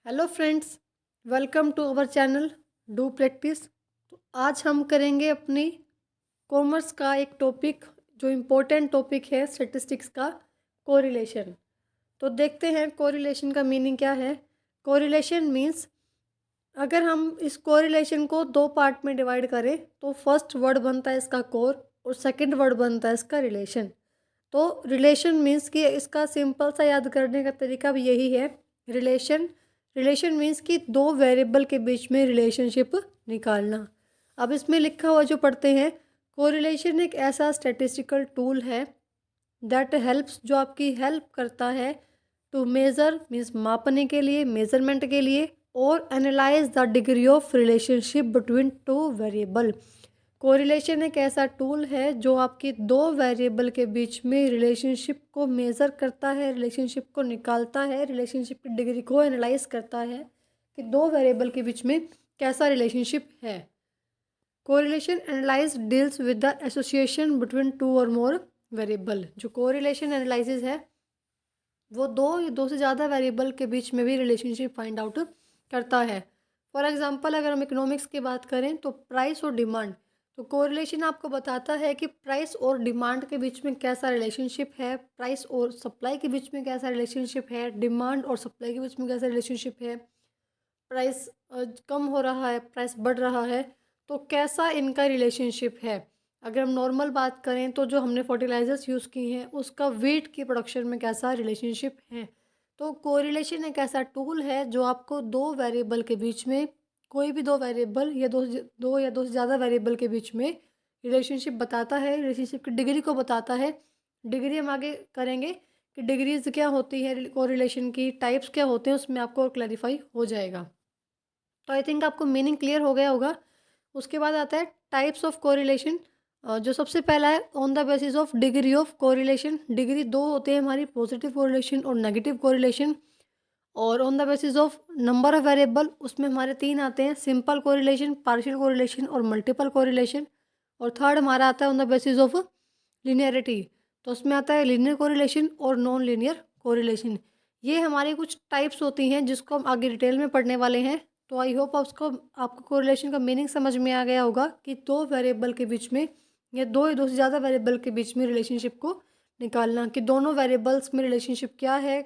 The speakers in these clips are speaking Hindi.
Hello friends, welcome to our channel do practice. तो आज हम करेंगे अपनी कॉमर्स का एक टॉपिक जो इम्पोर्टेंट टॉपिक है स्टैटिस्टिक्स का, कोरिलेशन। तो देखते हैं कोरिलेशन का मीनिंग क्या है। कोरिलेशन मीन्स अगर हम इस कोरिलेशन को दो पार्ट में डिवाइड करें तो फर्स्ट वर्ड बनता है इसका कोर और सेकंड वर्ड बनता है इसका रिलेशन। तो रिलेशन मीन्स कि इसका सिंपल सा याद करने का तरीका भी यही है। रिलेशन रिलेशन मीन्स कि दो वेरिएबल के बीच में रिलेशनशिप निकालना। अब इसमें लिखा हुआ जो पढ़ते हैं, कोरिलेशन एक ऐसा स्टैटिस्टिकल टूल है दैट हेल्प्स, जो आपकी हेल्प करता है टू मेज़र मीन्स मापने के लिए, मेज़रमेंट के लिए, और analyse the degree of relationship between two variable. Correlation एक ऐसा टूल है जो आपकी दो वेरिएबल के बीच में रिलेशनशिप को मेज़र करता है, रिलेशनशिप को निकालता है, रिलेशनशिप की डिग्री को एनालाइज करता है कि दो वेरिएबल के बीच में कैसा रिलेशनशिप है। Correlation analyse deals with the association between two और मोर वेरिएबल। जो कोरिलेशन एनालिसिस है वो दो या दो से ज़्यादा वेरिएबल के बीच में भी रिलेशनशिप फाइंड आउट करता है। फॉर एग्जांपल अगर हम इकोनॉमिक्स की बात करें तो प्राइस और डिमांड, तो कोरिलेशन आपको बताता है कि प्राइस और डिमांड के बीच में कैसा रिलेशनशिप है, प्राइस और सप्लाई के बीच में कैसा रिलेशनशिप है, डिमांड और सप्लाई के बीच में कैसा रिलेशनशिप है, प्राइस कम हो रहा है, प्राइस बढ़ रहा है, तो कैसा इनका रिलेशनशिप है। अगर हम नॉर्मल बात करें तो जो हमने फर्टिलाइजर्स यूज़ किए हैं उसका वीट की प्रोडक्शन में कैसा रिलेशनशिप है। तो कोरिलेशन एक ऐसा टूल है जो आपको दो वेरिएबल के बीच में, कोई भी दो वेरिएबल या दो या दो से ज़्यादा वेरिएबल के बीच में रिलेशनशिप बताता है, रिलेशनशिप की डिग्री को बताता है। डिग्री हम आगे करेंगे कि डिग्रीज क्या होती है, कोरिलेशन की टाइप्स क्या होते हैं, उसमें आपको क्लैरिफाई हो जाएगा। तो आई थिंक आपको मीनिंग क्लियर हो गया होगा। उसके बाद आता है टाइप्स ऑफ कोरिलेशन। जो सबसे पहला है on the basis of degree of correlation. Degree दो होते हैं हमारी, पॉजिटिव कोरिलेशन और नेगेटिव कोरिलेशन। और on the basis of number of variable, उसमें हमारे तीन आते हैं, सिंपल कोरिलेशन, पार्शियल कोरिलेशन और मल्टीपल कोरिलेशन। और थर्ड हमारा आता है on the basis of linearity, तो उसमें आता है लीनियर कोरिलेशन और नॉन लीनियर कोरिलेशन। ये हमारी कुछ टाइप्स होती हैं जिसको हम आगे डिटेल में पढ़ने वाले हैं। तो आई होप आपको कोरिलेशन का मीनिंग समझ में आ गया होगा कि दो वेरिएबल के बीच में या दो से ज़्यादा वेरिएबल के बीच में रिलेशनशिप को निकालना, कि दोनों वेरिएबल्स में रिलेशनशिप क्या है,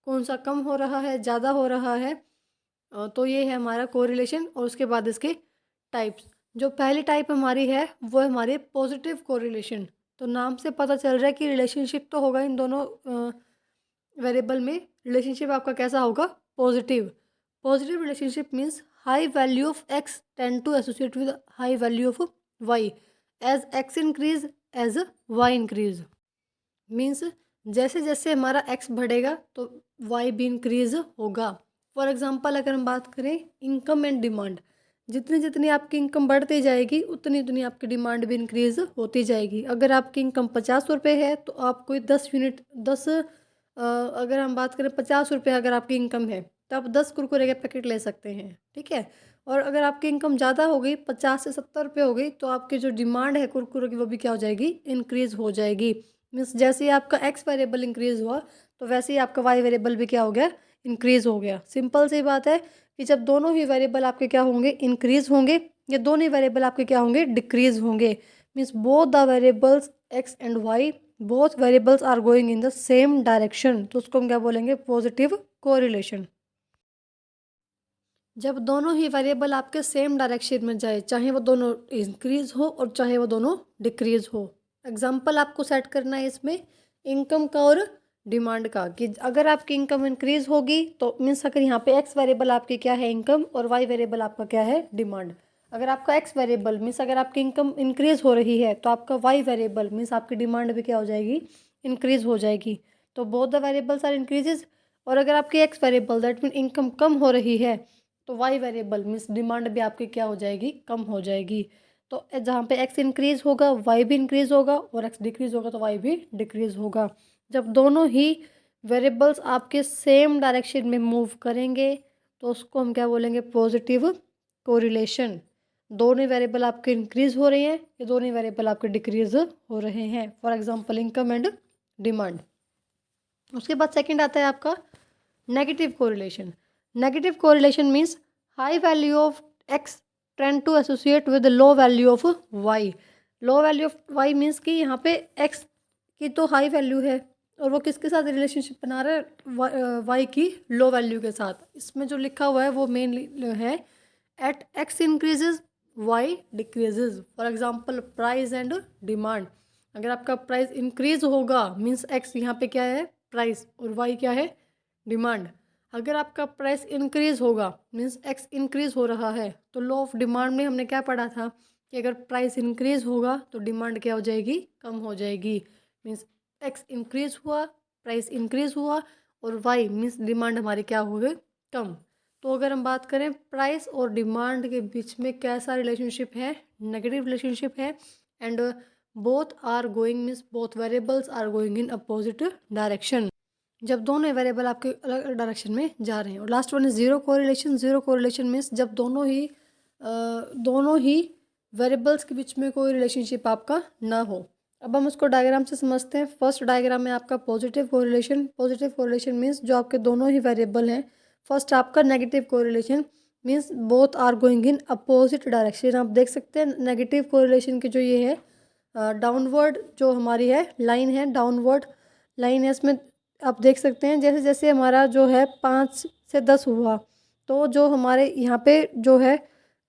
कौन सा कम हो रहा है, ज़्यादा हो रहा है। तो ये है हमारा कोरिलेशन। और उसके बाद इसके टाइप्स। जो पहली टाइप हमारी है वो है हमारी पॉजिटिव कोरिलेशन। तो नाम से पता चल रहा है कि रिलेशनशिप तो होगा इन दोनों वेरिएबल में, रिलेशनशिप आपका कैसा होगा, positive. Positive relationship means high value of X tend to associate with high value of Y, as X increase as Y increase. Means जैसे जैसे हमारा एक्स बढ़ेगा तो वाई भी इंक्रीज होगा। फॉर एग्जांपल अगर हम बात करें इनकम एंड डिमांड, जितनी जितनी आपकी इनकम बढ़ती जाएगी उतनी उतनी आपकी डिमांड भी इंक्रीज होती जाएगी। अगर आपकी इनकम 50 रुपये है तो आप कोई 10 यूनिट 10 अगर हम बात करें 50 रुपये अगर आपकी इनकम है तो आप 10 कुरकुरे के पैकेट ले सकते हैं, ठीक है। और अगर आपकी इनकम ज़्यादा हो गई, 50 से 70 रुपये हो गई, तो आपकी जो डिमांड है कुरकुरे की वो भी क्या हो जाएगी, इंक्रीज़ हो जाएगी। मीन्स जैसे ही आपका एक्स वेरिएबल इंक्रीज़ हुआ तो वैसे ही आपका वाई वेरिएबल भी क्या हो गया, इंक्रीज़ हो गया। सिंपल सी बात है कि जब दोनों ही वेरिएबल आपके क्या होंगे, इंक्रीज़ होंगे, या दोनों ही वेरिएबल आपके क्या होंगे, डिक्रीज़ होंगे। Means both the variables X and Y, both variables are going in the same direction, तो उसको हम क्या बोलेंगे, पॉजिटिव कोरिलेशन। जब दोनों ही वेरिएबल आपके सेम डायरेक्शन में जाए, चाहे वो दोनों इंक्रीज हो और चाहे वो दोनों डिक्रीज हो। एग्जाम्पल आपको सेट करना है इसमें इनकम का और डिमांड का, कि अगर आपकी इनकम इंक्रीज होगी तो मीन्स अगर यहाँ पे एक्स वेरिएबल आपकी क्या है, इनकम, और वाई वेरिएबल आपका क्या है, डिमांड। अगर आपका एक्स वेरिएबल मीन्स अगर आपकी इनकम इंक्रीज हो रही है तो आपका वाई वेरिएबल मीन्स आपकी डिमांड भी क्या हो जाएगी, इंक्रीज हो जाएगी। तो both the variables are increases. और अगर आपकी X variable that mean income कम हो रही है तो वाई वेरिएबल मीन्स डिमांड भी आपकी क्या हो जाएगी, कम हो जाएगी। तो जहाँ पे एक्स इंक्रीज होगा वाई भी इंक्रीज होगा, और एक्स डिक्रीज होगा तो वाई भी डिक्रीज होगा। जब दोनों ही वेरिएबल्स आपके सेम डायरेक्शन में मूव करेंगे तो उसको हम क्या बोलेंगे, पॉजिटिव कोरिलेशन। दोनों वेरिएबल आपके इंक्रीज हो रहे हैं या दोनों वेरिएबल आपके डिक्रीज हो रहे हैं। For example income and demand. उसके बाद सेकंड आता है आपका negative correlation. Negative correlation means high value of X trend to associate with low value of Y. Low value of Y means कि यहाँ पे एक्स की तो हाई वैल्यू है और वो किसके साथ रिलेशनशिप बना रहा है, वाई की लो वैल्यू के साथ। इसमें जो लिखा हुआ है वो मेन है at X increases Y decreases. For example price and demand. अगर आपका प्राइस इंक्रीज होगा मीन्स एक्स यहाँ पे क्या है प्राइस और वाई क्या है डिमांड। अगर आपका प्राइस इंक्रीज होगा मीन्स एक्स इंक्रीज हो रहा है तो लॉ ऑफ डिमांड में हमने क्या पढ़ा था कि अगर प्राइस इंक्रीज होगा तो डिमांड क्या हो जाएगी कम हो जाएगी। मीन्स एक्स इंक्रीज हुआ प्राइस इंक्रीज हुआ और वाई मीन्स डिमांड हमारी क्या हो गई कम। तो अगर हम बात करें प्राइस और डिमांड के बीच में कैसा रिलेशनशिप है नेगेटिव रिलेशनशिप है। And both are going means both variables are going in opposite direction. जब दोनों वेरिएबल आपके अलग अलग डायरेक्शन में जा रहे हैं। और लास्ट वन है zero correlation. Zero correlation means जब दोनों ही वेरिएबल्स के बीच में कोई रिलेशनशिप आपका ना हो। अब हम उसको डायग्राम से समझते हैं। फर्स्ट डायग्राम में आपका positive correlation. Positive correlation means जो आपके दोनों ही वेरिएबल हैं। फर्स्ट आपका negative correlation means both are going in opposite direction. आप देख सकते हैं नेगेटिव कोरिलेशन की जो ये है डाउनवर्ड जो हमारी है लाइन है डाउनवर्ड लाइन है। इसमें आप देख सकते हैं जैसे जैसे हमारा जो है 5 से 10 हुआ तो जो हमारे यहाँ पे जो है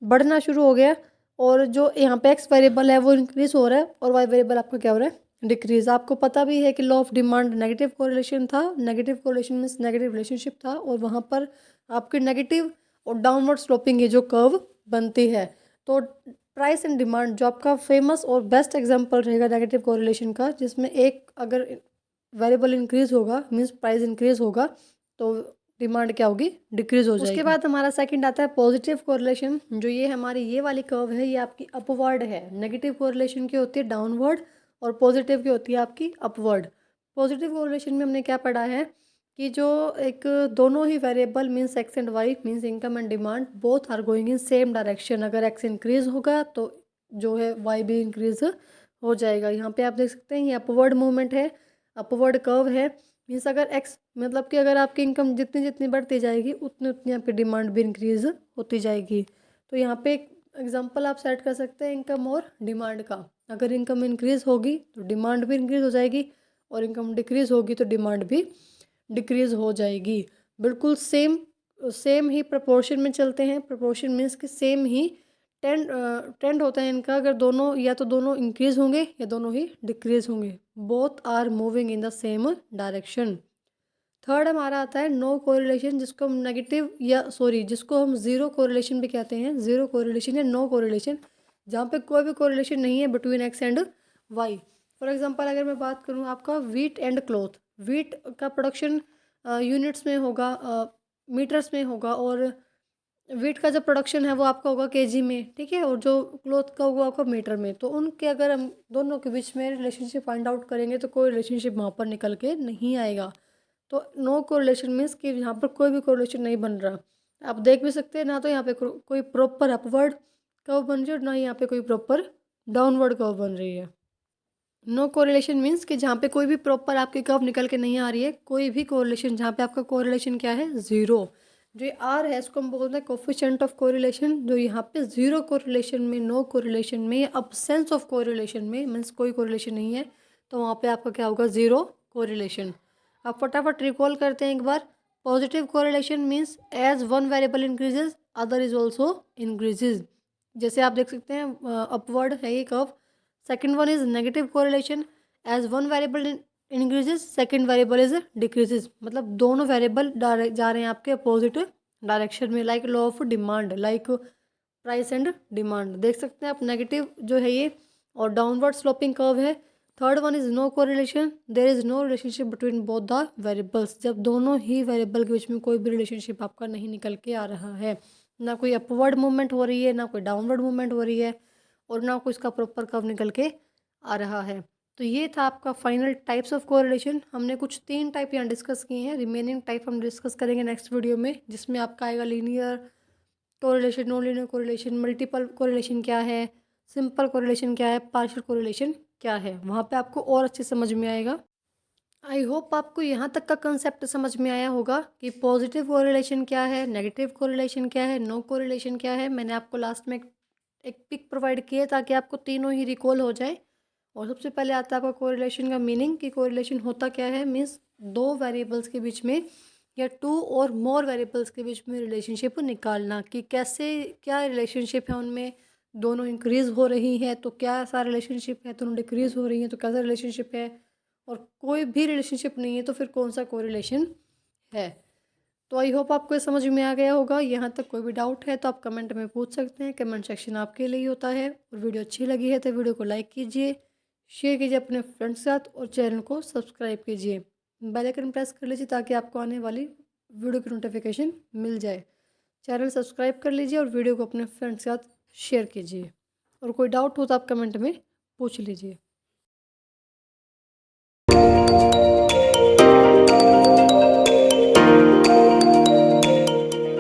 बढ़ना शुरू हो गया और जो यहाँ पे एक्स वेरिएबल है वो इंक्रीज हो रहा है और वाई वेरिएबल आपका क्या हो रहा है डिक्रीज। आपको पता भी है कि law of demand negative correlation था। Negative correlation means negative relationship था और वहाँ पर आपकी नेगेटिव और डाउनवर्ड स्लोपिंग ये जो कर्व बनती है। तो प्राइस एंड डिमांड जो आपका फेमस और बेस्ट एग्जांपल रहेगा नेगेटिव कोरिलेशन का, जिसमें एक अगर वेरिएबल इंक्रीज होगा मीन्स प्राइस इंक्रीज होगा तो डिमांड क्या होगी डिक्रीज हो जाएगी। उसके बाद हमारा सेकंड आता है पॉजिटिव कोरिलेशन। जो ये हमारी ये वाली कर्व है ये आपकी अपवर्ड है। नेगेटिव कोरिलेशन की होती है डाउनवर्ड और पॉजिटिव की होती है आपकी अपवर्ड। पॉजिटिव कोरिलेशन में हमने क्या पढ़ा है कि जो एक दोनों ही variable means X and Y means income and demand both are going in same direction. अगर एक्स इंक्रीज होगा तो जो है वाई भी इंक्रीज हो जाएगा। यहाँ पे आप देख सकते हैं ये अपवर्ड मूवमेंट है अपवर्ड कर्व है। मीन्स अगर एक्स मतलब कि अगर आपकी इनकम जितनी जितनी बढ़ती जाएगी उतनी उतनी आपकी डिमांड भी इंक्रीज होती जाएगी। तो यहाँ पे एक एग्जांपल आप सेट कर सकते हैं इनकम और डिमांड का। अगर इनकम इंक्रीज होगी तो डिमांड भी इंक्रीज हो जाएगी और इनकम डिक्रीज होगी तो डिमांड भी डिक्रीज हो जाएगी। बिल्कुल सेम ही प्रपोर्शन में चलते हैं। प्रपोर्शन मीन्स कि सेम ही ट्रेंड होता है इनका। अगर दोनों या तो दोनों इंक्रीज होंगे या दोनों ही डिक्रीज होंगे। Both are moving in the same direction. Third हमारा आता है नो कोरिलेशन जिसको हम नेगेटिव जिसको हम जीरो कोरिलेशन भी कहते हैं। जीरो कोरिलेशन या नो कोरिलेशन जहाँ पे कोई भी कोरिलेशन नहीं है between X and Y. For example अगर मैं बात करूँ आपका वीट एंड क्लॉथ। वीट का प्रोडक्शन यूनिट्स में होगा मीटर्स में होगा और वीट का जो प्रोडक्शन है वो आपका होगा केजी में, ठीक है, और जो क्लॉथ का होगा आपका मीटर में। तो उनके अगर हम दोनों के बीच में रिलेशनशिप फाइंड आउट करेंगे तो कोई रिलेशनशिप वहाँ पर निकल के नहीं आएगा। तो नो कोरिलेशन मीन्स कि यहाँ पर कोई भी कोरिलेशन नहीं बन रहा। आप देख भी सकते हैं ना तो यहाँ पे कोई प्रॉपर अपवर्ड कर्व बन रही है और ना यहाँ पे कोई प्रॉपर डाउनवर्ड कर्व बन रही है। नो कोरिलेशन मीन्स कि जहाँ पे कोई भी प्रॉपर आपकी कर्व निकल के नहीं आ रही है। कोई भी कोरिलेशन जहाँ पे आपका कोरिलेशन क्या है ज़ीरो। जो ये आर है इसको हम बोलते हैं कोफिशिएंट ऑफ कोरिलेशन। जो यहाँ पे जीरो कोरिलेशन में नो कोरिलेशन में या अब्सेंस ऑफ कोरिलेशन में मीन्स कोई कोरिलेशन नहीं है तो वहाँ पे आपका क्या होगा ज़ीरो कोरिलेशन। आप फटाफट रिकॉल करते हैं एक बार। Positive correlation means as one variable increases other is also increases. जैसे आप देख सकते हैं अपवर्ड है ये curve. Second one is negative correlation as one variable increases second variable is decreases. मतलब दोनों वेरिएबल जा रहे हैं आपके अपोजिट डायरेक्शन में। Like law of demand like price and demand देख सकते हैं आप। नेगेटिव जो है ये और डाउनवर्ड स्लोपिंग कर्व है। Third one is no correlation there is no relationship between both the variables. जब दोनों ही वेरिएबल के बीच में कोई भी रिलेशनशिप आपका नहीं निकल के आ रहा है, ना कोई अपवर्ड मूवमेंट हो रही है ना कोई डाउनवर्ड मूवमेंट हो रही है और ना कोई इसका प्रॉपर कर्व निकल के आ रहा है। तो ये था आपका फाइनल टाइप्स ऑफ कोरिलेशन। हमने कुछ 3 टाइप यहाँ डिस्कस किए हैं। रिमेनिंग टाइप हम डिस्कस करेंगे नेक्स्ट वीडियो में, जिसमें आपका आएगा linear correlation, non linear correlation, multiple correlation क्या है, सिंपल कोरिलेशन क्या है, पार्शियल कोरिलेशन क्या है। वहाँ पे आपको और अच्छे समझ में आएगा। आई होप आपको यहाँ तक का कंसेप्ट समझ में आया होगा कि पॉजिटिव कोरिलेशन क्या है, नेगेटिव कोरिलेशन क्या है, नो कोरिलेशन क्या है। मैंने आपको लास्ट में एक पिक प्रोवाइड किया ताकि आपको तीनों ही रिकॉल हो जाए। और सबसे पहले आता है आपका कोरिलेशन का मीनिंग कि कोरिलेशन होता क्या है। मीन्स दो वेरिएबल्स के बीच में या टू और मोर वेरिएबल्स के बीच में रिलेशनशिप निकालना कि कैसे क्या रिलेशनशिप है उनमें, दोनों इंक्रीज़ हो रही है तो क्या ऐसा रिलेशनशिप है, दोनों डिक्रीज़ हो रही हैं तो कैसा रिलेशनशिप है, और कोई भी रिलेशनशिप नहीं है तो फिर कौन सा कोरिलेशन है। तो आई होप आपको ये समझ में आ गया होगा। यहाँ तक कोई भी डाउट है तो आप कमेंट में पूछ सकते हैं, कमेंट सेक्शन आपके लिए ही होता है। और वीडियो अच्छी लगी है तो वीडियो को लाइक कीजिए, शेयर कीजिए अपने फ्रेंड्स के साथ और चैनल को सब्सक्राइब कीजिए। बेल आइकन प्रेस कर लीजिए ताकि आपको आने वाली वीडियो की नोटिफिकेशन मिल जाए। चैनल सब्सक्राइब कर लीजिए और वीडियो को अपने फ्रेंड्स के साथ शेयर कीजिए। और कोई डाउट हो तो आप कमेंट में पूछ लीजिए।